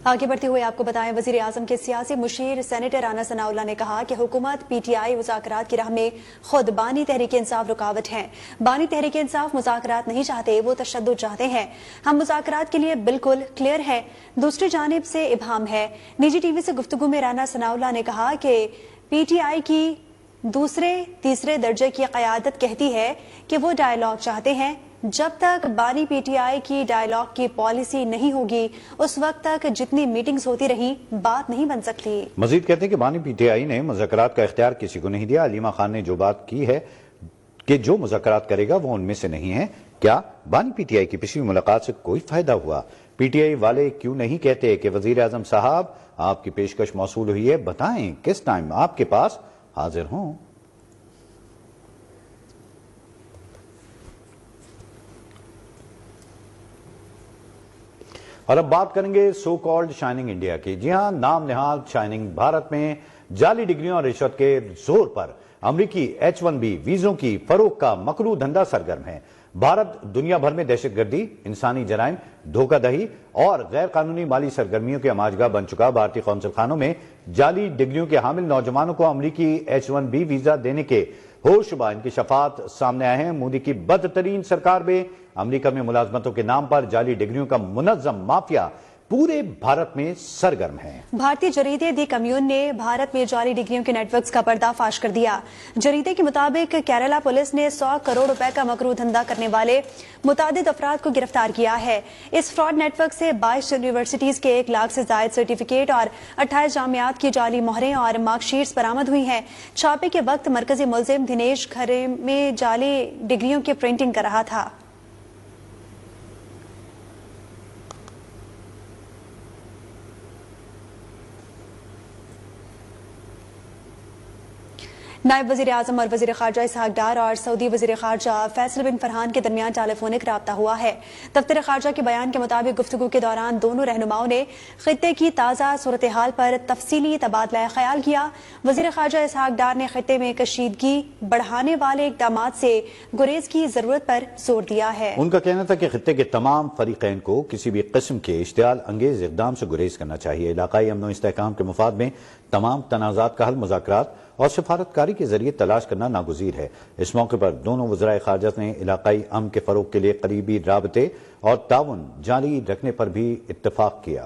آگے بڑھتے ہوئے آپ کو بتائیں، وزیر اعظم کے سیاسی مشیر سینیٹر رانا ثناء اللہ نے کہا کہ حکومت پی ٹی آئی مذاکرات کی راہ میں خود بانی تحریک انصاف رکاوٹ ہیں۔ بانی تحریک انصاف مذاکرات نہیں چاہتے، وہ تشدد چاہتے ہیں۔ ہم مذاکرات کے لیے بالکل کلیئر ہیں۔ دوسری جانب سے ابہام ہے۔ نجی ٹی وی سے گفتگو میں رانا ثناء اللہ نے کہا کہ پی ٹی آئی کی دوسرے تیسرے درجے کی قیادت کہتی ہے کہ وہ ڈائیلاگ چاہتے ہیں۔ جب تک بانی پی ٹی آئی کی ڈائیلاگ کی پالیسی نہیں ہوگی، اس وقت تک جتنی میٹنگز ہوتی رہی بات نہیں بن سکتی۔ مزید کہتے ہیں کہ بانی پی ٹی آئی نے مذاکرات کا اختیار کسی کو نہیں دیا۔ علیمہ خان نے جو بات کی ہے کہ جو مذاکرات کرے گا وہ ان میں سے نہیں ہے۔ کیا بانی پی ٹی آئی کی پچھلی ملاقات سے کوئی فائدہ ہوا؟ پی ٹی آئی والے کیوں نہیں کہتے کہ وزیر اعظم صاحب آپ کی پیشکش موصول ہوئی ہے، بتائیں کس ٹائم آپ کے پاس حاضر ہوں؟ اور اب بات کریں گے سو کالڈ شائننگ انڈیا کی۔ جی ہاں، نام نہاد شائننگ بھارت میں جعلی ڈگریوں اور رشوت کے زور پر امریکی H-1B ویزوں کی فروخت کا مکروہ دھندا سرگرم ہے۔ بھارت دنیا بھر میں دہشت گردی، انسانی جرائم، دھوکہ دہی اور غیر قانونی مالی سرگرمیوں کے ہماجگاہ بن چکا۔ بھارتی قونصل خانوں میں جعلی ڈگریوں کے حامل نوجوانوں کو امریکی H-1B ویزا دینے کے ہوشبہ انکشافات سامنے آئے ہیں۔ مودی کی بدترین سرکار میں امریکہ میں ملازمتوں کے نام پر جعلی ڈگریوں کا منظم مافیا پورے بھارت میں سرگرم ہے۔ بھارتی جریدے دی کمیون نے بھارت میں جعلی ڈگریوں کے نیٹ ورکس کا پردہ فاش کر دیا۔ جریدے کے مطابق کیرلا پولیس نے 100 کروڑ روپے کا مکروہ دھندا کرنے والے متعدد افراد کو گرفتار کیا ہے۔ اس فراڈ نیٹ ورک سے 22 یونیورسٹیز کے 1 لاکھ سے زائد سرٹیفکیٹ اور 28 جامعات کی جعلی مہریں اور مارک شیٹس برآمد ہوئی ہیں۔ چھاپے کے وقت مرکزی ملزم دنیش گھر میں جعلی ڈگریوں کی پرنٹنگ کر رہا تھا۔ نائب وزیر اعظم اور وزیر خارجہ اسحاق ڈار اور سعودی وزیر خارجہ فیصل بن فرحان کے درمیان ٹیلی فونک رابطہ ہوا ہے۔ دفتر خارجہ کے بیان کے مطابق گفتگو کے دوران دونوں رہنماؤں نے خطے کی تازہ صورتحال پر تفصیلی تبادلہ خیال کیا۔ وزیر خارجہ اسحاق ڈار نے خطے میں کشیدگی بڑھانے والے اقدامات سے گریز کی ضرورت پر زور دیا ہے۔ ان کا کہنا تھا کہ خطے کے تمام فریقین کو کسی بھی قسم کے اشتعال انگیز اقدام سے گریز کرنا چاہیے۔ علاقائی امن و استحکام کے مفاد میں تمام تنازعات کا حل مذاکرات اور سفارتکاری کے ذریعے تلاش کرنا ناگزیر ہے۔ اس موقع پر دونوں وزرائے خارجہ نے علاقائی امن کے فروغ کے لیے قریبی رابطے اور تعاون جاری رکھنے پر بھی اتفاق کیا۔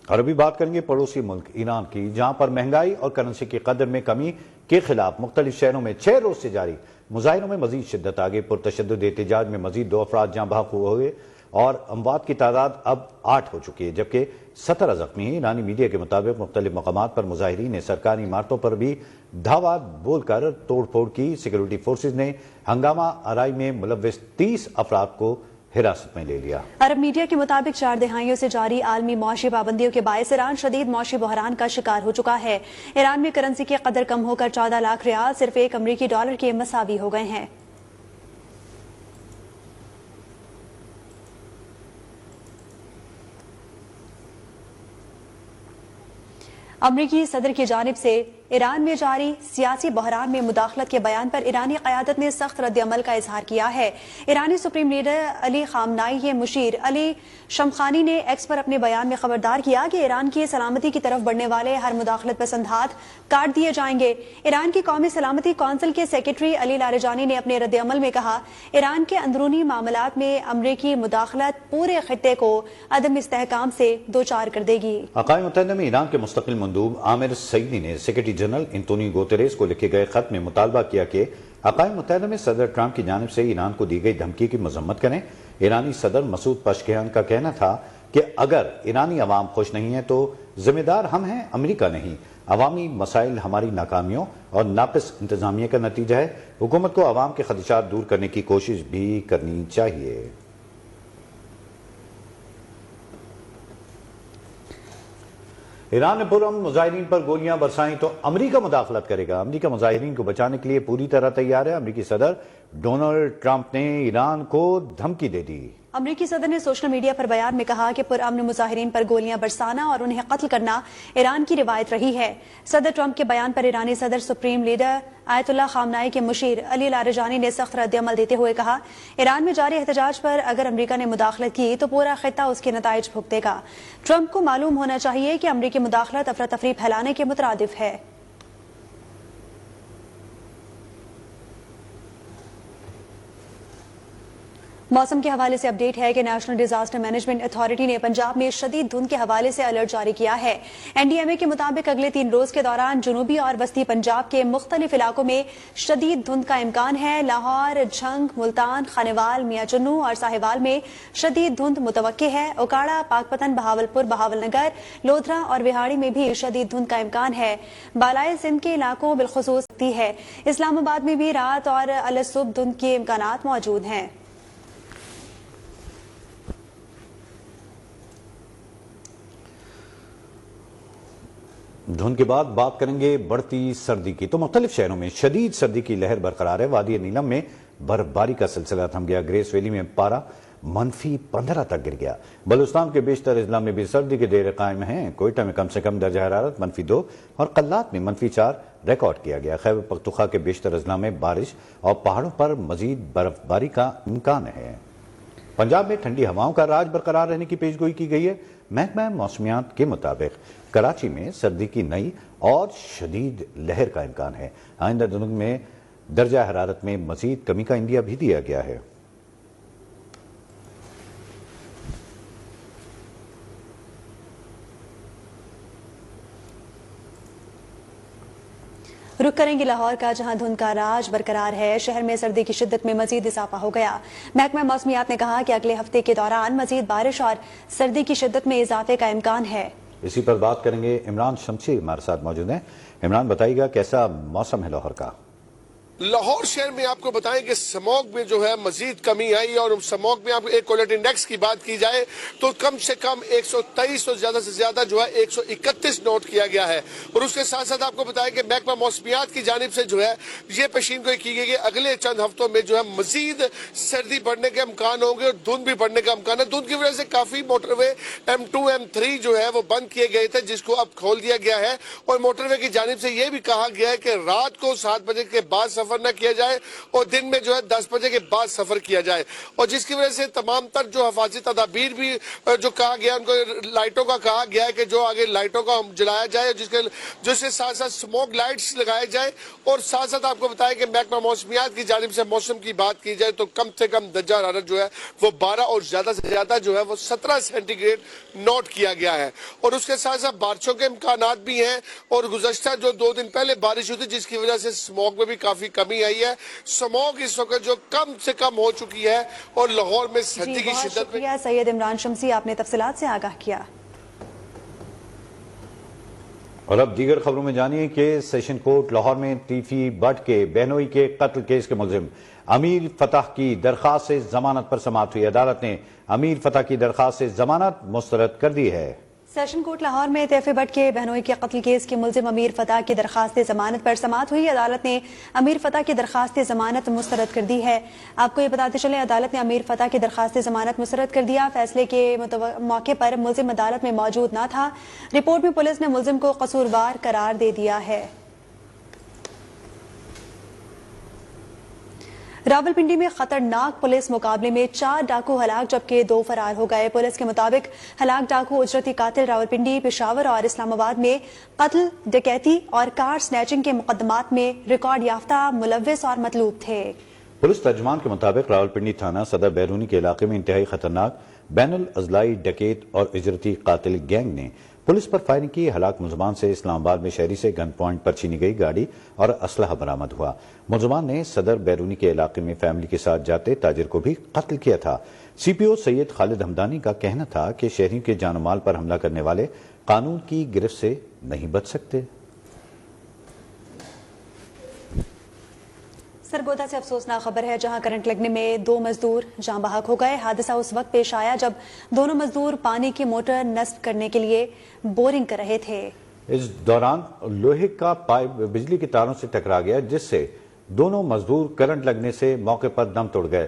اور ابھی بات کریں گے پڑوسی ملک ایران کی، جہاں پر مہنگائی اور کرنسی کی قدر میں کمی کے خلاف مختلف شہروں میں 6 روز سے جاری مظاہروں میں مزید شدت آگے۔ پرتشدد احتجاج میں مزید 2 افراد جاں بحق ہوئے اور اموات کی تعداد اب 8 ہو چکی ہے، جبکہ 17 زخمی ہیں۔ ایرانی میڈیا کے مطابق مختلف مقامات پر مظاہرین نے سرکاری عمارتوں پر بھی دھاوا بول کر توڑ پھوڑ کی۔ سیکورٹی فورسز نے ہنگامہ آرائی میں ملوث 30 افراد کو حراست میں لے لیا۔ عرب میڈیا کے مطابق 4 دہائیوں سے جاری عالمی معاشی پابندیوں کے باعث ایران شدید معاشی بحران کا شکار ہو چکا ہے۔ ایران میں کرنسی کی قدر کم ہو کر 14 لاکھ ریال صرف 1 امریکی ڈالر کے مساوی ہو گئے ہیں۔ امریکی صدر کی جانب سے ایران میں جاری سیاسی بحران میں مداخلت کے بیان پر ایرانی قیادت نے سخت رد عمل کا اظہار کیا ہے۔ ایرانی سپریم لیڈر علی خامنائی کے مشیر علی شمخانی نے ایکس پر اپنے بیان میں خبردار کیا کہ ایران کی سلامتی کی طرف بڑھنے والے ہر مداخلت پسند ہاتھ کاٹ دیے جائیں گے۔ ایران کی قومی سلامتی کونسل کے سیکریٹری علی لاریجانی نے اپنے رد عمل میں کہا، ایران کے اندرونی معاملات میں امریکی مداخلت پورے خطے کو عدم استحکام سے دوچار کر دے گی۔ اقوام متحدہ میں ایران کے مستقل مندوب عامر سعیدی نے سیکریٹری جنرل انتونی گوتریس کو لکھے گئے خط میں مطالبہ کیا کہ اقوام متحدہ میں صدر ٹرمپ کی جانب سے ایران کو دی گئی دھمکی کی مذمت کریں۔ ایرانی صدر مسعود پزشکیان کا کہنا تھا کہ اگر ایرانی عوام خوش نہیں ہے تو ذمہ دار ہم ہیں، امریکہ نہیں۔ عوامی مسائل ہماری ناکامیوں اور ناقص انتظامیہ کا نتیجہ ہے۔ حکومت کو عوام کے خدشات دور کرنے کی کوشش بھی کرنی چاہیے۔ ایران نے پرامن مظاہرین پر گولیاں برسائیں تو امریکہ مداخلت کرے گا۔ امریکہ مظاہرین کو بچانے کے لیے پوری طرح تیار ہے۔ امریکی صدر ڈونلڈ ٹرمپ نے ایران کو دھمکی دے دی۔ امریکی صدر نے سوشل میڈیا پر بیان میں کہا کہ پرامن مظاہرین پر گولیاں برسانا اور انہیں قتل کرنا ایران کی روایت رہی ہے۔ صدر ٹرمپ کے بیان پر ایرانی صدر سپریم لیڈر آیت اللہ خامنائی کے مشیر علی لاریجانی نے سخت رد عمل دیتے ہوئے کہا، ایران میں جاری احتجاج پر اگر امریکہ نے مداخلت کی تو پورا خطہ اس کے نتائج بھگتے گا۔ ٹرمپ کو معلوم ہونا چاہیے کہ امریکی مداخلت افراتفری پھیلانے کے مترادف ہے۔ موسم کے حوالے سے اپڈیٹ ہے کہ نیشنل ڈیزاسٹر مینجمنٹ اتھارٹی نے پنجاب میں شدید دھند کے حوالے سے الرٹ جاری کیا ہے۔ این ڈی ایم اے کے مطابق اگلے 3 روز کے دوران جنوبی اور وسطی پنجاب کے مختلف علاقوں میں شدید دھند کا امکان ہے۔ لاہور، جھنگ، ملتان، خانیوال، میاں چنو اور ساہیوال میں شدید دھند متوقع ہے۔ اوکاڑا، پاکپتن، بہاولپور، بہاول نگر، لودھرا اور وہاڑی میں بھی شدید دھند کا امکان ہے۔ بالائے سندھ کے علاقوں بالخصوص ہے۔ اسلام آباد میں بھی رات اور الصبح دھند کے امکانات موجود ہیں۔ دھند کے بعد بات کریں گے بڑھتی سردی کی۔ تو مختلف شہروں میں شدید سردی کی لہر برقرار ہے۔ وادی نیلم میں برفباری کا سلسلہ تھم گیا۔ گریس ویلی میں پارہ -15 تک گر گیا۔ بلوچستان کے بیشتر اضلاع میں بھی سردی کے دیر قائم ہیں۔ کوئٹہ میں کم سے کم درجہ حرارت -2 اور قلات میں -4 ریکارڈ کیا گیا۔ خیبر پختونخوا کے بیشتر اضلاع میں بارش اور پہاڑوں پر مزید برفباری کا امکان ہے۔ پنجاب میں ٹھنڈی ہواؤں کا راج برقرار رہنے کی پیشگوئی کی گئی ہے۔ محکمہ موسمیات کے مطابق کراچی میں سردی کی نئی اور شدید لہر کا امکان ہے۔ آئندہ دنوں میں درجہ حرارت میں مزید کمی کا اندیہ بھی دیا گیا ہے۔ رخ کریں گے لاہور کا، جہاں دھند کا راج برقرار ہے۔ شہر میں سردی کی شدت میں مزید اضافہ ہو گیا۔ محکمہ موسمیات نے کہا کہ اگلے ہفتے کے دوران مزید بارش اور سردی کی شدت میں اضافے کا امکان ہے۔ اسی پر بات کریں گے، عمران شمسی ہمارے ساتھ موجود ہیں۔ عمران، بتائیے گا کیسا موسم ہے لاہور کا؟ لاہور شہر میں آپ کو بتائیں کہ سموگ میں جو ہے مزید کمی آئی، اور سموگ میں آپ ایک کولٹ انڈیکس کی بات کی جائے تو کم سے کم 123 اور زیادہ سے زیادہ جو ہے 131 نوٹ کیا گیا ہے۔ اور اس کے ساتھ ساتھ آپ کو بتائیں کہ محکمہ موسمیات کی جانب سے جو ہے یہ پیشین گوئی کی گئی کہ اگلے چند ہفتوں میں جو ہے مزید سردی بڑھنے کے امکان ہوں گے اور دھند بھی بڑھنے کا امکان ہے۔ دھند کی وجہ سے کافی موٹر وے M2 M3 جو ہے وہ بند کیے گئے تھے، جس کو اب کھول دیا گیا ہے۔ اور موٹر وے کی جانب سے یہ بھی کہا گیا ہے کہ رات کو 7 بجے کے بعد سفر نہ کیا جائے اور دن میں جو ہے 10 بجے کے بعد سفر کیا جائے، اور جس کی وجہ سے تمام تر جو حفاظتی تدابیر بھی جو کہا گیا، ان کو لائٹوں کا کہا گیا ہے کہ جو آگے لائٹوں کا جلایا جائے، جس کے ساتھ ساتھ سموک لائٹس لگائے جائے، اور ساتھ ساتھ آپ کو بتائیں کہ محکمہ موسمیات کی جانب سے موسم کی بات کی جائے تو کم سے کم درجہ حرارت جو ہے وہ 12 اور زیادہ سے زیادہ جو ہے وہ 17 سینٹی گریڈ نوٹ کیا گیا ہے۔ اور اس کے ساتھ ساتھ بارشوں کے امکانات بھی ہیں، اور گزشتہ جو 2 دن پہلے بارش ہوئی تھی جس کی وجہ سے سموک میں بھی کافی کمی آئی ہے۔ سموگ اس وقت جو کم سے کم ہو چکی ہے، اور لاہور میں سردی کی شدت میں شکریہ سید عمران شمسی، آپ نے تفصیلات سے آگاہ کیا۔ اور اب دیگر خبروں میں جانیے کہ سیشن کورٹ لاہور میں ٹیفی بٹ کے بہنوئی کے قتل کیس کے ملزم امیر فتح کی درخواست سے ضمانت پر سماعت ہوئی۔ عدالت نے امیر فتح کی درخواست سے ضمانت مسترد کر دی ہے۔ سیشن کورٹ لاہور میں طیفی بٹ کے بہنوئی کے قتل کیس کے ملزم امیر فتح کی درخواست ضمانت پر سماعت ہوئی۔ عدالت نے امیر فتح کی درخواست ضمانت مسترد کر دی ہے۔ آپ کو یہ بتاتے چلیں، عدالت نے امیر فتح کی درخواست ضمانت مسترد کر دیا۔ فیصلے کے موقع پر ملزم عدالت میں موجود نہ تھا۔ رپورٹ میں پولیس نے ملزم کو قصوروار قرار دے دیا ہے۔ راولپنڈی میں خطرناک پولیس مقابلے میں 4 ڈاکو ہلاک جبکہ 2 فرار ہو گئے۔ پولیس کے مطابق ہلاک ڈاکو اجرتی قاتل راولپنڈی، پشاور اور اسلام آباد میں قتل، ڈکیتی اور کار سنیچنگ کے مقدمات میں ریکارڈ یافتہ، ملوث اور مطلوب تھے۔ پولیس ترجمان کے مطابق راولپنڈی تھانہ صدر بیرونی کے علاقے میں انتہائی خطرناک بین الاضلاعی ڈکیت اور اجرتی قاتل گینگ نے پولیس پر فائرنگ کی۔ ہلاک ملزمان سے اسلام آباد میں شہری سے گن پوائنٹ پر چھینی گئی گاڑی اور اسلحہ برآمد ہوا۔ ملزمان نے صدر بیرونی کے علاقے میں فیملی کے ساتھ جاتے تاجر کو بھی قتل کیا تھا۔ سی پی او سید خالد ہمدانی کا کہنا تھا کہ شہریوں کے جان و مال پر حملہ کرنے والے قانون کی گرفت سے نہیں بچ سکتے۔ سرگودا سے افسوسناک خبر ہے، جہاں کرنٹ لگنے میں 2 مزدور جاں بحق ہو گئے۔ حادثہ اس وقت پیش آیا جب دونوں مزدور پانی کی موٹر نصب کرنے کے لیے بورنگ کر رہے تھے۔ اس دوران لوہے کا پائپ بجلی کے تاروں سے ٹکرا گیا، جس سے دونوں مزدور کرنٹ لگنے سے موقع پر دم توڑ گئے۔